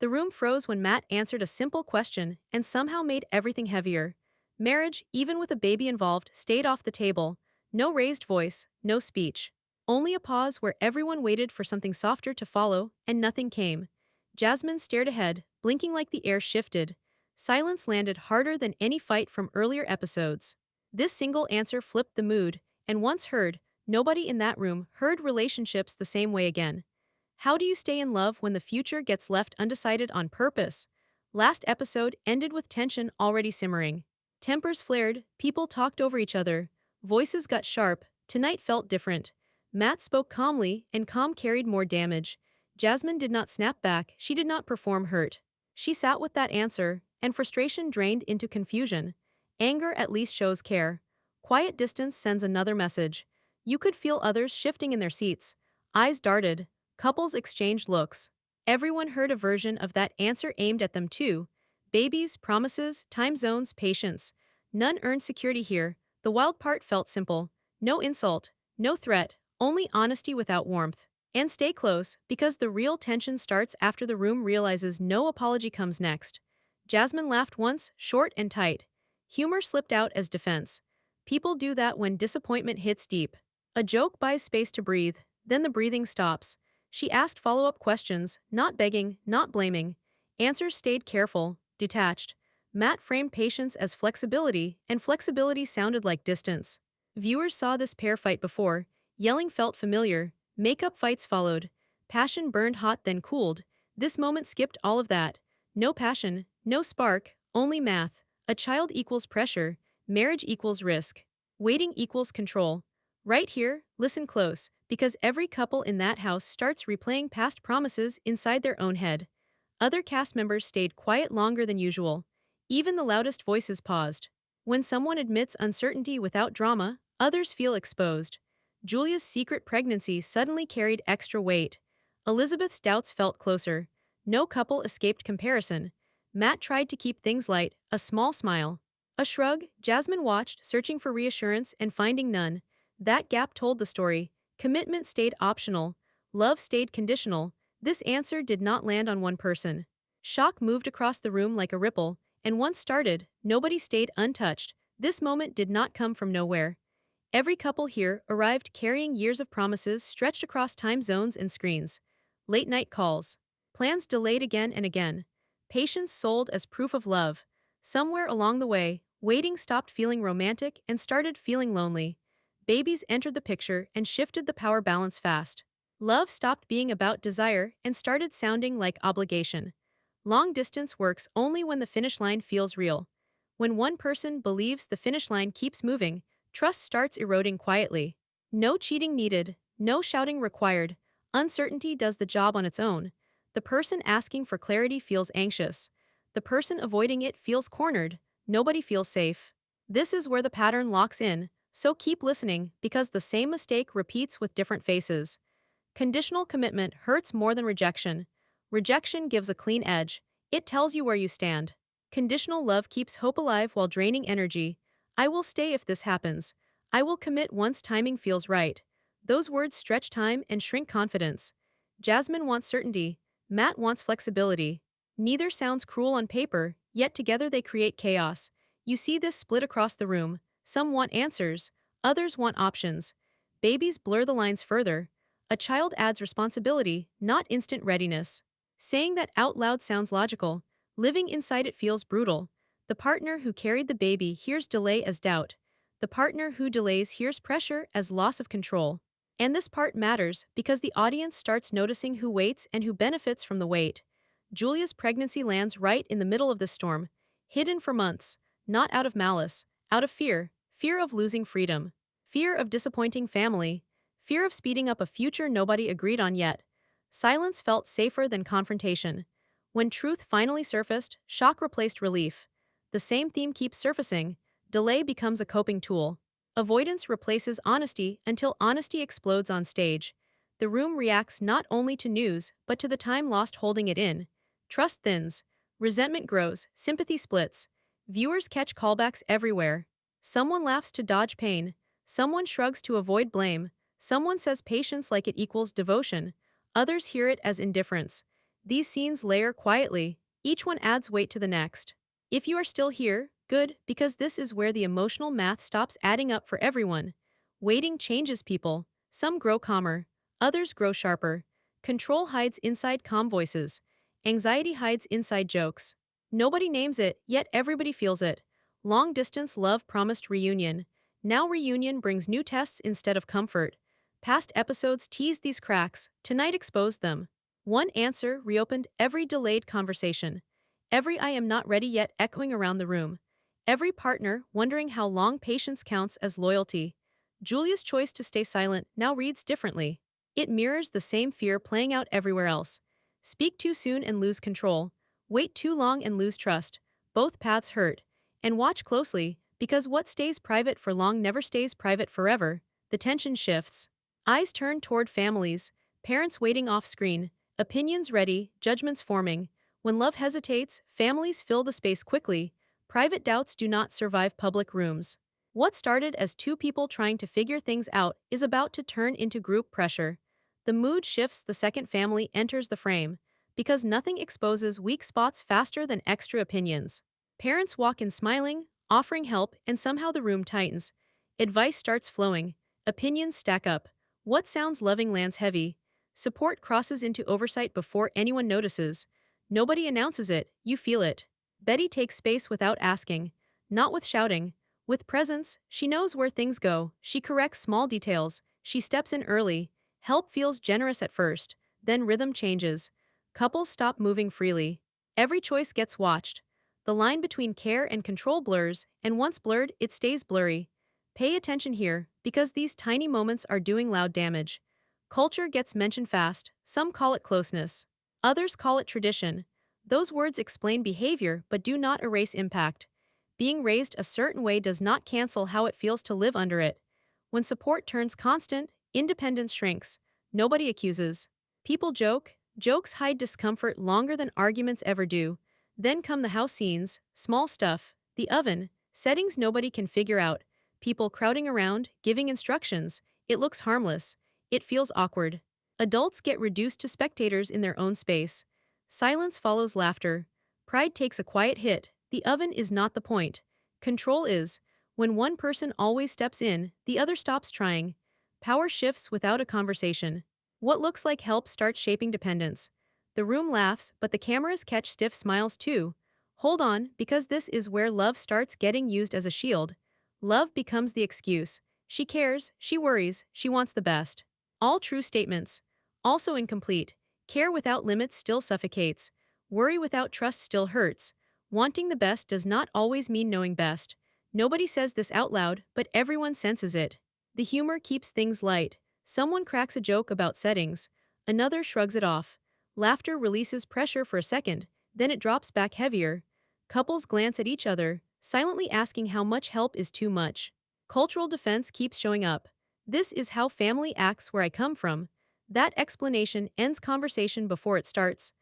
The room froze when Matt answered a simple question and somehow made everything heavier. Marriage, even with a baby involved, stayed off the table. No raised voice, no speech. Only a pause where everyone waited for something softer to follow, and nothing came. Jasmine stared ahead, blinking like the air shifted. Silence landed harder than any fight from earlier episodes. This single answer flipped the mood, and once heard, nobody in that room heard relationships the same way again. How do you stay in love when the future gets left undecided on purpose? Last episode ended with tension already simmering. Tempers flared, people talked over each other, voices got sharp. Tonight felt different. Matt spoke calmly, and calm carried more damage. Jasmine did not snap back, she did not perform hurt. She sat with that answer, and frustration drained into confusion. Anger at least shows care. Quiet distance sends another message. You could feel others shifting in their seats. Eyes darted. Couples exchanged looks. Everyone heard a version of that answer aimed at them too. Babies, promises, time zones, patience. None earned security here. The wild part felt simple. No insult, no threat, only honesty without warmth. And stay close, because the real tension starts after the room realizes no apology comes next. Jasmine laughed once, short and tight. Humor slipped out as defense. People do that when disappointment hits deep. A joke buys space to breathe, then the breathing stops. She asked follow-up questions, not begging, not blaming. Answers stayed careful, detached. Matt framed patience as flexibility, and flexibility sounded like distance. Viewers saw this pair fight before. Yelling felt familiar. Makeup fights followed. Passion burned hot then cooled. This moment skipped all of that. No passion, no spark, only math. A child equals pressure. Marriage equals risk. Waiting equals control. Right here, listen close, because every couple in that house starts replaying past promises inside their own head. Other cast members stayed quiet longer than usual. Even the loudest voices paused. When someone admits uncertainty without drama, others feel exposed. Julia's secret pregnancy suddenly carried extra weight. Elizabeth's doubts felt closer. No couple escaped comparison. Matt tried to keep things light, a small smile. A shrug. Jasmine watched, searching for reassurance and finding none. That gap told the story. Commitment stayed optional. Love stayed conditional. This answer did not land on one person. Shock moved across the room like a ripple, and once started, nobody stayed untouched. This moment did not come from nowhere. Every couple here arrived carrying years of promises stretched across time zones and screens. Late night calls. Plans delayed again and again. Patience sold as proof of love. Somewhere along the way, waiting stopped feeling romantic and started feeling lonely. Babies entered the picture and shifted the power balance fast. Love stopped being about desire and started sounding like obligation. Long distance works only when the finish line feels real. When one person believes the finish line keeps moving, trust starts eroding quietly. No cheating needed, no shouting required. Uncertainty does the job on its own. The person asking for clarity feels anxious. The person avoiding it feels cornered. Nobody feels safe. This is where the pattern locks in, so keep listening, because the same mistake repeats with different faces. Conditional commitment hurts more than rejection. Rejection gives a clean edge. It tells you where you stand. Conditional love keeps hope alive while draining energy. I will stay if this happens. I will commit once timing feels right. Those words stretch time and shrink confidence. Jasmine wants certainty. Matt wants flexibility. Neither sounds cruel on paper, yet together they create chaos. You see this split across the room. Some want answers, others want options. Babies blur the lines further. A child adds responsibility, not instant readiness. Saying that out loud sounds logical. Living inside it feels brutal. The partner who carried the baby hears delay as doubt. The partner who delays hears pressure as loss of control. And this part matters because the audience starts noticing who waits and who benefits from the wait. Julia's pregnancy lands right in the middle of the storm, hidden for months, not out of malice, out of fear, fear of losing freedom, fear of disappointing family, fear of speeding up a future nobody agreed on yet. Silence felt safer than confrontation. When truth finally surfaced, shock replaced relief. The same theme keeps surfacing. Delay becomes a coping tool. Avoidance replaces honesty until honesty explodes on stage. The room reacts not only to news, but to the time lost holding it in. Trust thins. Resentment grows, sympathy splits. Viewers catch callbacks everywhere. Someone laughs to dodge pain. Someone shrugs to avoid blame. Someone says patience like it equals devotion. Others hear it as indifference. These scenes layer quietly, each one adds weight to the next. If you are still here, good, because this is where the emotional math stops adding up for everyone. Waiting changes people, some grow calmer, others grow sharper. Control hides inside calm voices, anxiety hides inside jokes. Nobody names it, yet everybody feels it. Long distance love promised reunion. Now reunion brings new tests instead of comfort. Past episodes teased these cracks, tonight exposed them. One answer reopened every delayed conversation. Every I am not ready yet echoing around the room. Every partner wondering how long patience counts as loyalty. Julia's choice to stay silent now reads differently. It mirrors the same fear playing out everywhere else. Speak too soon and lose control. Wait too long and lose trust. Both paths hurt. And watch closely, because what stays private for long never stays private forever. The tension shifts. Eyes turn toward families, parents waiting off screen, opinions ready, judgments forming. When love hesitates, families fill the space quickly. Private doubts do not survive public rooms. What started as two people trying to figure things out is about to turn into group pressure. The mood shifts the second family enters the frame, because nothing exposes weak spots faster than extra opinions. Parents walk in smiling, offering help, and somehow the room tightens. Advice starts flowing, opinions stack up. What sounds loving lands heavy. Support crosses into oversight before anyone notices. Nobody announces it, you feel it. Betty takes space without asking, not with shouting. With presence, she knows where things go, she corrects small details, she steps in early. Help feels generous at first, then rhythm changes. Couples stop moving freely. Every choice gets watched. The line between care and control blurs, and once blurred, it stays blurry. Pay attention here, because these tiny moments are doing loud damage. Culture gets mentioned fast, some call it closeness. Others call it tradition. Those words explain behavior but do not erase impact. Being raised a certain way does not cancel how it feels to live under it. When support turns constant, independence shrinks. Nobody accuses. People joke. Jokes hide discomfort longer than arguments ever do. Then come the house scenes, small stuff, the oven, settings nobody can figure out, people crowding around, giving instructions. It looks harmless. It feels awkward. Adults get reduced to spectators in their own space. Silence follows laughter. Pride takes a quiet hit. The oven is not the point. Control is. When one person always steps in, the other stops trying. Power shifts without a conversation. What looks like help starts shaping dependence. The room laughs, but the cameras catch stiff smiles too. Hold on, because this is where love starts getting used as a shield. Love becomes the excuse. She cares, she worries, she wants the best. All true statements. Also incomplete. Care without limits still suffocates. Worry without trust still hurts. Wanting the best does not always mean knowing best. Nobody says this out loud, but everyone senses it. The humor keeps things light. Someone cracks a joke about settings. Another shrugs it off. Laughter releases pressure for a second, then it drops back heavier. Couples glance at each other, silently asking how much help is too much. Cultural defense keeps showing up. This is how family acts where I come from. That explanation ends conversation before it starts.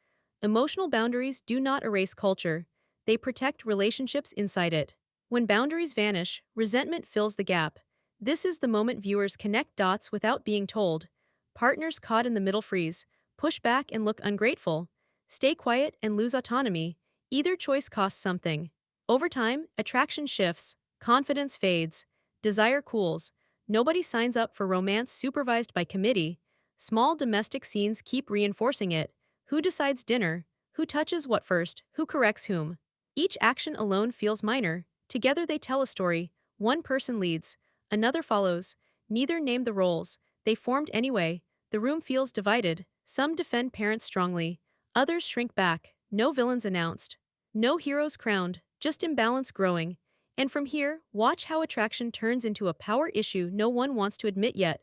Emotional boundaries do not erase culture. They protect relationships inside it. When boundaries vanish, resentment fills the gap. This is the moment viewers connect dots without being told. Partners caught in the middle freeze, push back and look ungrateful, stay quiet and lose autonomy. Either choice costs something. Over time, attraction shifts, confidence fades, desire cools. Nobody signs up for romance supervised by committee. Small domestic scenes keep reinforcing it. Who decides dinner? Who touches what first? Who corrects whom? Each action alone feels minor. Together they tell a story. One person leads, another follows. Neither name the roles. They formed anyway. The room feels divided. Some defend parents strongly. Others shrink back. No villains announced. No heroes crowned. Just imbalance growing. And from here, watch how attraction turns into a power issue no one wants to admit yet.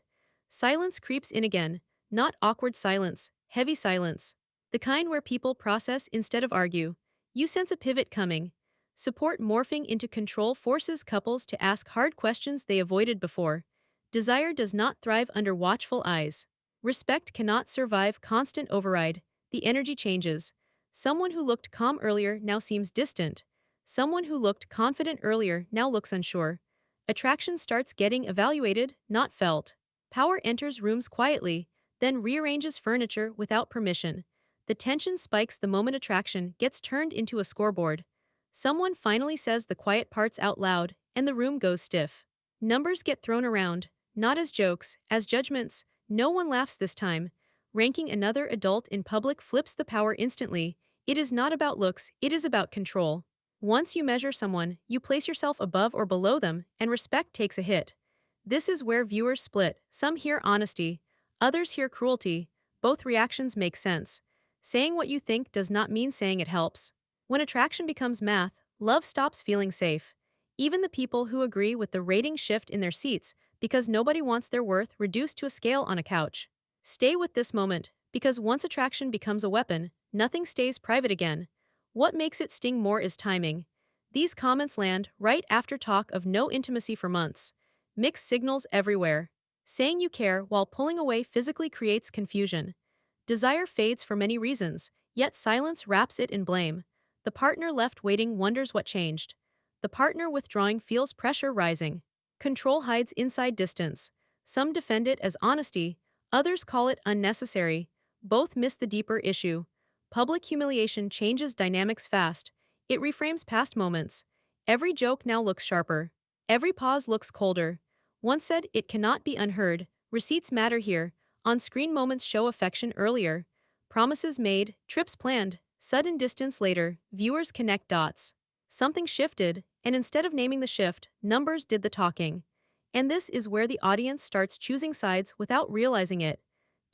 Silence creeps in again. Not awkward silence, heavy silence. The kind where people process instead of argue. You sense a pivot coming. Support morphing into control forces couples to ask hard questions they avoided before. Desire does not thrive under watchful eyes. Respect cannot survive constant override. The energy changes. Someone who looked calm earlier now seems distant. Someone who looked confident earlier now looks unsure. Attraction starts getting evaluated, not felt. Power enters rooms quietly, then rearranges furniture without permission. The tension spikes the moment attraction gets turned into a scoreboard. Someone finally says the quiet parts out loud, and the room goes stiff. Numbers get thrown around, not as jokes, as judgments. No one laughs this time. Ranking another adult in public flips the power instantly. It is not about looks, it is about control. Once you measure someone, you place yourself above or below them, and respect takes a hit. This is where viewers split. Some hear honesty, others hear cruelty. Both reactions make sense. Saying what you think does not mean saying it helps. When attraction becomes math, love stops feeling safe. Even the people who agree with the rating shift in their seats because nobody wants their worth reduced to a scale on a couch. Stay with this moment, because once attraction becomes a weapon, nothing stays private again. What makes it sting more is timing. These comments land right after talk of no intimacy for months. Mixed signals everywhere. Saying you care while pulling away physically creates confusion. Desire fades for many reasons, yet silence wraps it in blame. The partner left waiting wonders what changed. The partner withdrawing feels pressure rising. Control hides inside distance. Some defend it as honesty, others call it unnecessary. Both miss the deeper issue. Public humiliation changes dynamics fast. It reframes past moments. Every joke now looks sharper. Every pause looks colder. One said it cannot be unheard. Receipts matter here. On-screen moments show affection earlier. Promises made, trips planned, sudden distance later, viewers connect dots. Something shifted, and instead of naming the shift, numbers did the talking. And this is where the audience starts choosing sides without realizing it.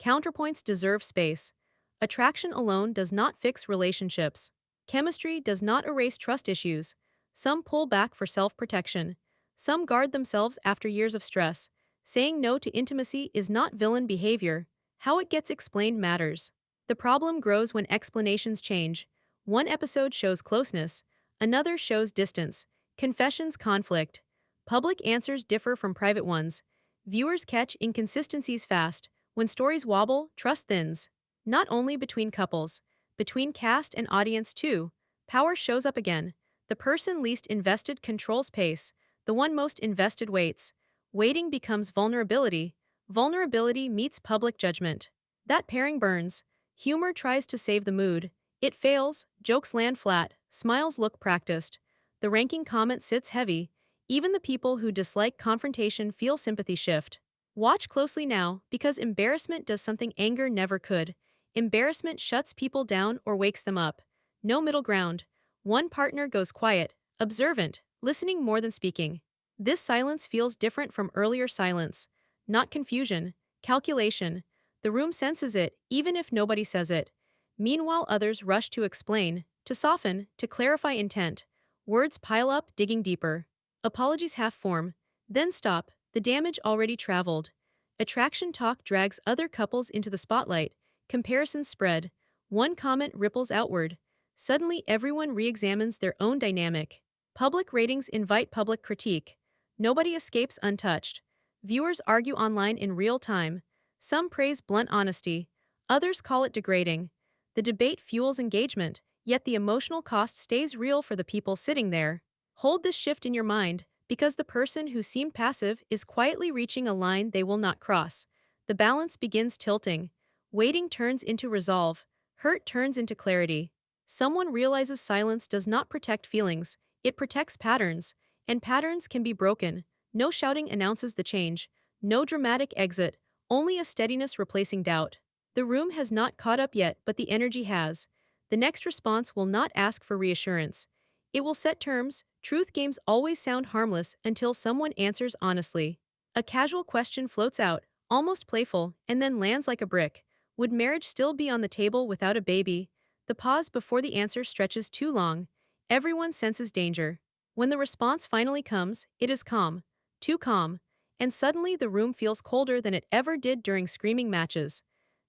Counterpoints deserve space. Attraction alone does not fix relationships. Chemistry does not erase trust issues. Some pull back for self-protection. Some guard themselves after years of stress. Saying no to intimacy is not villain behavior. How it gets explained matters. The problem grows when explanations change. One episode shows closeness, another shows distance. Confessions conflict. Public answers differ from private ones. Viewers catch inconsistencies fast. When stories wobble, trust thins. Not only between couples, between cast and audience too. Power shows up again. The person least invested controls pace. The one most invested waits. Waiting becomes vulnerability. Vulnerability meets public judgment. That pairing burns. Humor tries to save the mood. It fails, jokes land flat, smiles look practiced. The ranking comment sits heavy. Even the people who dislike confrontation feel sympathy shift. Watch closely now, because embarrassment does something anger never could. Embarrassment shuts people down or wakes them up. No middle ground. One partner goes quiet, observant, listening more than speaking. This silence feels different from earlier silence. Not confusion, calculation. The room senses it, even if nobody says it. Meanwhile, others rush to explain, to soften, to clarify intent. Words pile up, digging deeper. Apologies half form, then stop, the damage already traveled. Attraction talk drags other couples into the spotlight. Comparisons spread. One comment ripples outward. Suddenly, everyone re-examines their own dynamic. Public ratings invite public critique. Nobody escapes untouched. Viewers argue online in real time. Some praise blunt honesty. Others call it degrading. The debate fuels engagement, yet the emotional cost stays real for the people sitting there. Hold this shift in your mind, because the person who seemed passive is quietly reaching a line they will not cross. The balance begins tilting. Waiting turns into resolve. Hurt turns into clarity. Someone realizes silence does not protect feelings, it protects patterns. And patterns can be broken. No shouting announces the change. No dramatic exit. Only a steadiness replacing doubt. The room has not caught up yet, but the energy has. The next response will not ask for reassurance. It will set terms. Truth games always sound harmless until someone answers honestly. A casual question floats out, almost playful, and then lands like a brick. Would marriage still be on the table without a baby? The pause before the answer stretches too long. Everyone senses danger. When the response finally comes, it is calm. Too calm. And suddenly the room feels colder than it ever did during screaming matches.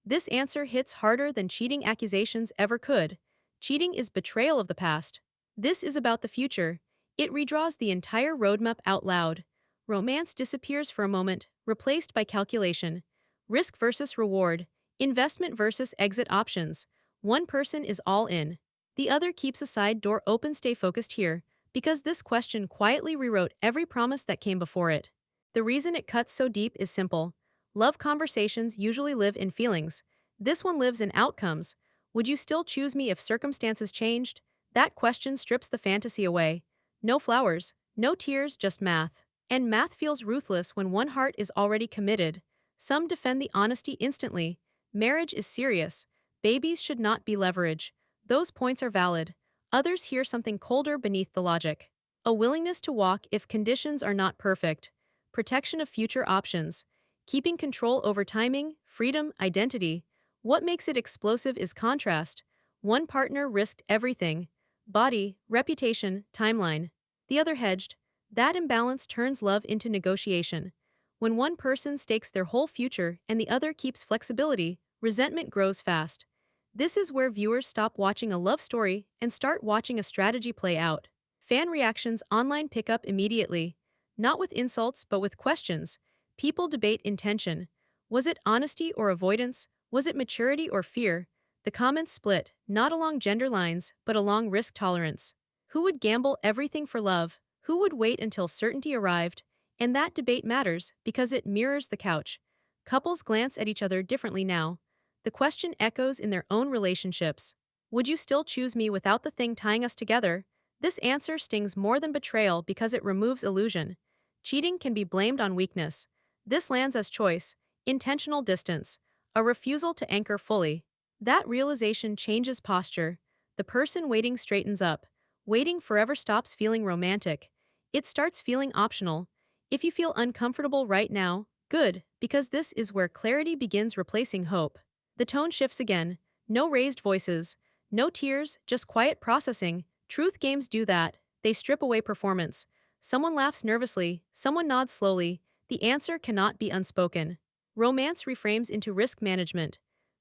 This answer hits harder than cheating accusations ever could. Cheating is betrayal of the past. This is about the future. It redraws the entire roadmap out loud. Romance disappears for a moment, replaced by calculation. Risk versus reward. Investment versus exit options. One person is all in. The other keeps a side door open. Stay focused here, because this question quietly rewrote every promise that came before it. The reason it cuts so deep is simple. Love conversations usually live in feelings. This one lives in outcomes. Would you still choose me if circumstances changed? That question strips the fantasy away. No flowers, no tears, just math. And math feels ruthless when one heart is already committed. Some defend the honesty instantly. Marriage is serious. Babies should not be leverage. Those points are valid. Others hear something colder beneath the logic. A willingness to walk if conditions are not perfect. Protection of future options. Keeping control over timing, freedom, identity. What makes it explosive is contrast. One partner risked everything: body, reputation, timeline. The other hedged. That imbalance turns love into negotiation. When one person stakes their whole future and the other keeps flexibility, resentment grows fast. This is where viewers stop watching a love story and start watching a strategy play out. Fan reactions online pick up immediately. Not with insults, but with questions. People debate intention. Was it honesty or avoidance? Was it maturity or fear? The comments split, not along gender lines, but along risk tolerance. Who would gamble everything for love? Who would wait until certainty arrived? And that debate matters because it mirrors the couch. Couples glance at each other differently now. The question echoes in their own relationships. Would you still choose me without the thing tying us together? This answer stings more than betrayal because it removes illusion. Cheating can be blamed on weakness. This lands as choice, intentional distance, a refusal to anchor fully. That realization changes posture. The person waiting straightens up. Waiting forever stops feeling romantic. It starts feeling optional. If you feel uncomfortable right now, good, because this is where clarity begins replacing hope. The tone shifts again. No raised voices. No tears, just quiet processing. Truth games do that. They strip away performance. Someone laughs nervously, someone nods slowly. The answer cannot be unspoken. Romance reframes into risk management.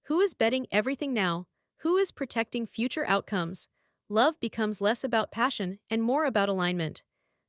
Who is betting everything now? Who is protecting future outcomes? Love becomes less about passion and more about alignment.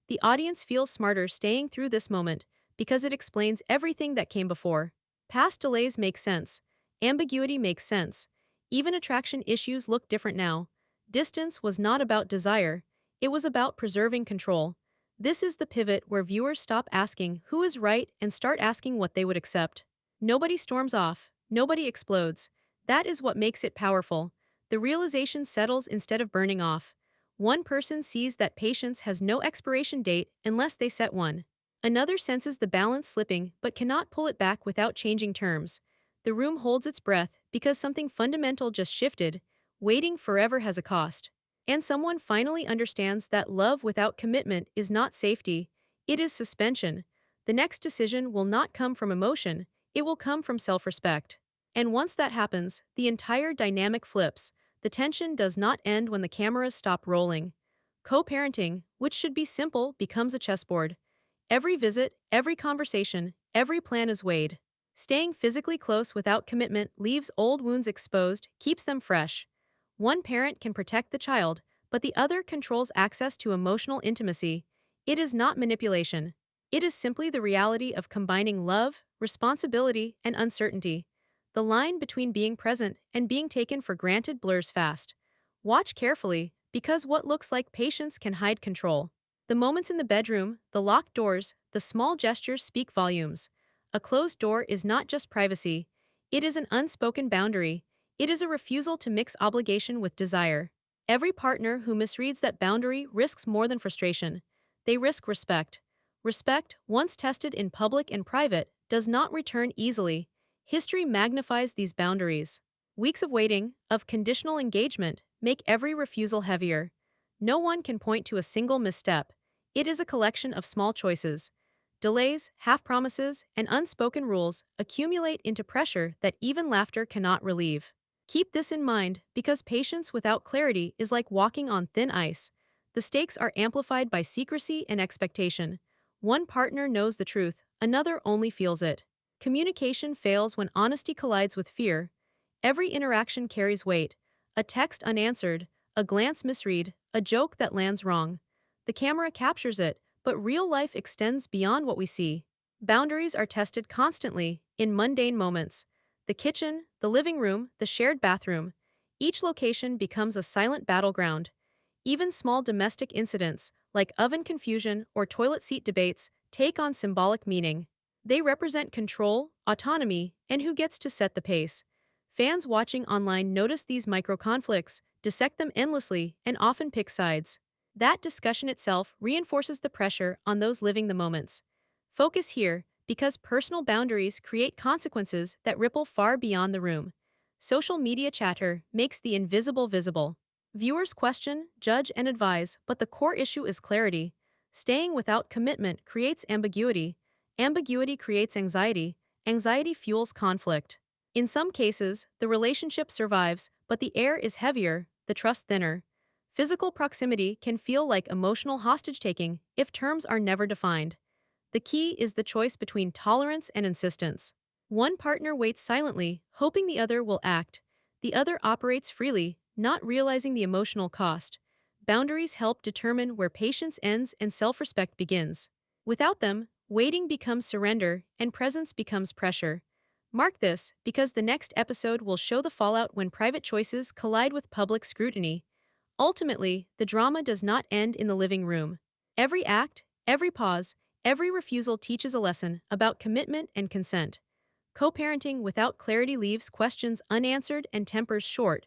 The audience feels smarter staying through this moment because it explains everything that came before. Past delays make sense. Ambiguity makes sense. Even attraction issues look different now. Distance was not about desire, it was about preserving control. This is the pivot where viewers stop asking who is right and start asking what they would accept. Nobody storms off, nobody explodes. That is what makes it powerful. The realization settles instead of burning off. One person sees that patience has no expiration date unless they set one. Another senses the balance slipping but cannot pull it back without changing terms. The room holds its breath because something fundamental just shifted. Waiting forever has a cost. And someone finally understands that love without commitment is not safety, it is suspension. The next decision will not come from emotion, it will come from self-respect. And once that happens, the entire dynamic flips. The tension does not end when the cameras stop rolling. Co-parenting, which should be simple, becomes a chessboard. Every visit, every conversation, every plan is weighed. Staying physically close without commitment leaves old wounds exposed, keeps them fresh. One parent can protect the child, but the other controls access to emotional intimacy. It is not manipulation. It is simply the reality of combining love, responsibility, and uncertainty. The line between being present and being taken for granted blurs fast. Watch carefully, because what looks like patience can hide control. The moments in the bedroom, the locked doors, the small gestures speak volumes. A closed door is not just privacy, it is an unspoken boundary. It is a refusal to mix obligation with desire. Every partner who misreads that boundary risks more than frustration. They risk respect. Respect, once tested in public and private, does not return easily. History magnifies these boundaries. Weeks of waiting, of conditional engagement, make every refusal heavier. No one can point to a single misstep. It is a collection of small choices. Delays, half-promises, and unspoken rules accumulate into pressure that even laughter cannot relieve. Keep this in mind, because patience without clarity is like walking on thin ice. The stakes are amplified by secrecy and expectation. One partner knows the truth, another only feels it. Communication fails when honesty collides with fear. Every interaction carries weight. A text unanswered, a glance misread, a joke that lands wrong. The camera captures it, but real life extends beyond what we see. Boundaries are tested constantly, in mundane moments. The kitchen, the living room, the shared bathroom. Each location becomes a silent battleground. Even small domestic incidents, like oven confusion or toilet seat debates, take on symbolic meaning. They represent control, autonomy, and who gets to set the pace. Fans watching online notice these micro conflicts, dissect them endlessly, and often pick sides. That discussion itself reinforces the pressure on those living the moments. Focus here, because personal boundaries create consequences that ripple far beyond the room. Social media chatter makes the invisible visible. Viewers question, judge, and advise, but the core issue is clarity. Staying without commitment creates ambiguity. Ambiguity creates anxiety. Anxiety fuels conflict. In some cases, the relationship survives, but the air is heavier, the trust thinner. Physical proximity can feel like emotional hostage taking if terms are never defined. The key is the choice between tolerance and insistence. One partner waits silently, hoping the other will act. The other operates freely, not realizing the emotional cost. Boundaries help determine where patience ends and self respect begins. Without them, waiting becomes surrender and presence becomes pressure. Mark this, because the next episode will show the fallout when private choices collide with public scrutiny. Ultimately, the drama does not end in the living room. Every act, every pause, every refusal teaches a lesson about commitment and consent. Co-parenting without clarity leaves questions unanswered and tempers short.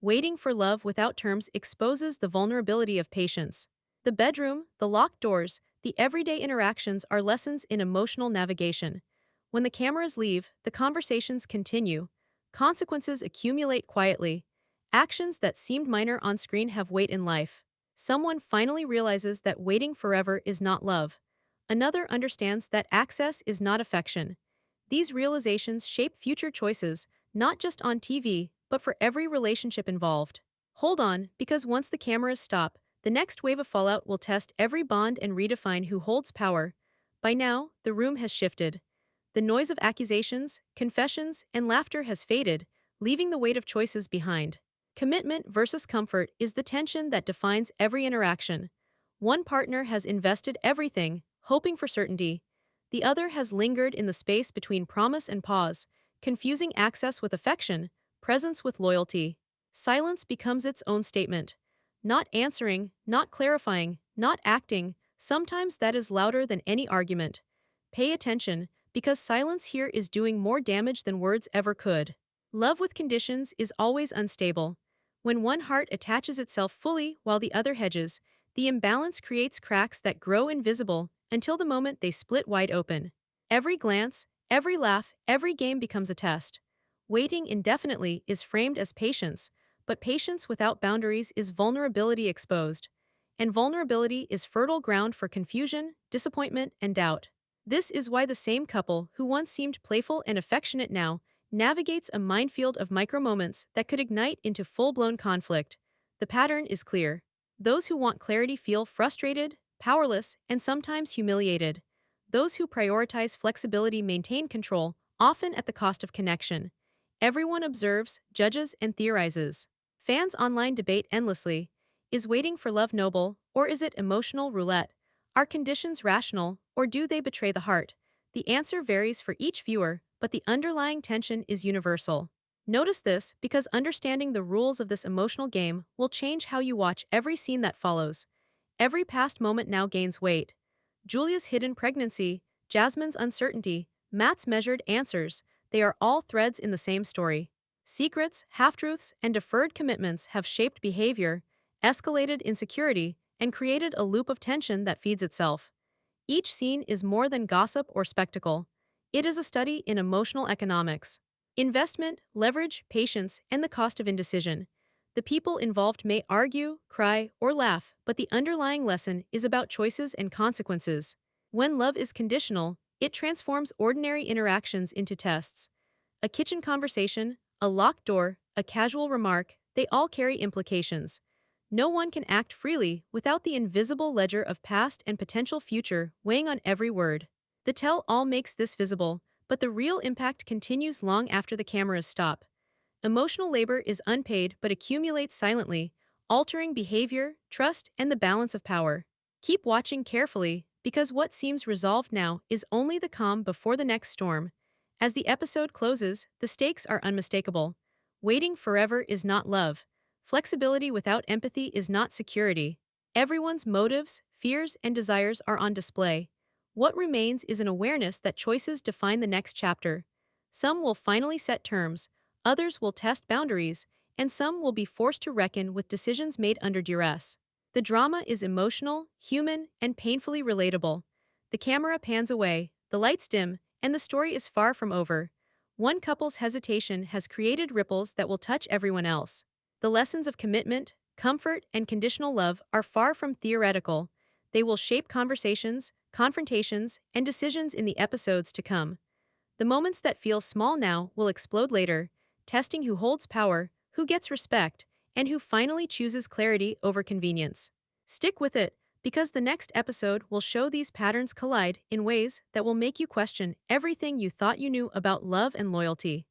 Waiting for love without terms exposes the vulnerability of patience. The bedroom, the locked doors, the everyday interactions are lessons in emotional navigation. When the cameras leave, the conversations continue. Consequences accumulate quietly. Actions that seemed minor on screen have weight in life. Someone finally realizes that waiting forever is not love. Another understands that access is not affection. These realizations shape future choices, not just on TV, but for every relationship involved. Hold on, because once the cameras stop, the next wave of fallout will test every bond and redefine who holds power. By now, the room has shifted. The noise of accusations, confessions, and laughter has faded, leaving the weight of choices behind. Commitment versus comfort is the tension that defines every interaction. One partner has invested everything, hoping for certainty. The other has lingered in the space between promise and pause, confusing access with affection, presence with loyalty. Silence becomes its own statement. Not answering, not clarifying, not acting, sometimes that is louder than any argument. Pay attention, because silence here is doing more damage than words ever could. Love with conditions is always unstable. When one heart attaches itself fully while the other hedges, the imbalance creates cracks that grow invisible until the moment they split wide open. Every glance, every laugh, every game becomes a test. Waiting indefinitely is framed as patience, but patience without boundaries is vulnerability exposed. And vulnerability is fertile ground for confusion, disappointment, and doubt. This is why the same couple who once seemed playful and affectionate now navigates a minefield of micro moments that could ignite into full-blown conflict. The pattern is clear. Those who want clarity feel frustrated, powerless, and sometimes humiliated. Those who prioritize flexibility maintain control, often at the cost of connection. Everyone observes, judges, and theorizes. Fans online debate endlessly. Is waiting for love noble, or is it emotional roulette? Are conditions rational, or do they betray the heart? The answer varies for each viewer, but the underlying tension is universal. Notice this, because understanding the rules of this emotional game will change how you watch every scene that follows. Every past moment now gains weight. Julia's hidden pregnancy, Jasmine's uncertainty, Matt's measured answers, they are all threads in the same story. Secrets, half-truths, and deferred commitments have shaped behavior, escalated insecurity, and created a loop of tension that feeds itself. Each scene is more than gossip or spectacle. It is a study in emotional economics. Investment, leverage, patience, and the cost of indecision. The people involved may argue, cry, or laugh, but the underlying lesson is about choices and consequences. When love is conditional, it transforms ordinary interactions into tests. A kitchen conversation, a locked door, a casual remark, they all carry implications. No one can act freely without the invisible ledger of past and potential future weighing on every word. The tell-all makes this visible, but the real impact continues long after the cameras stop. Emotional labor is unpaid but accumulates silently, altering behavior, trust, and the balance of power. Keep watching carefully, because what seems resolved now is only the calm before the next storm. As the episode closes, the stakes are unmistakable. Waiting forever is not love. Flexibility without empathy is not security. Everyone's motives, fears, and desires are on display. What remains is an awareness that choices define the next chapter. Some will finally set terms, others will test boundaries, and some will be forced to reckon with decisions made under duress. The drama is emotional, human, and painfully relatable. The camera pans away, the lights dim, and the story is far from over. One couple's hesitation has created ripples that will touch everyone else. The lessons of commitment, comfort, and conditional love are far from theoretical. They will shape conversations, confrontations, and decisions in the episodes to come. The moments that feel small now will explode later, testing who holds power, who gets respect, and who finally chooses clarity over convenience. Stick with it, because the next episode will show these patterns collide in ways that will make you question everything you thought you knew about love and loyalty.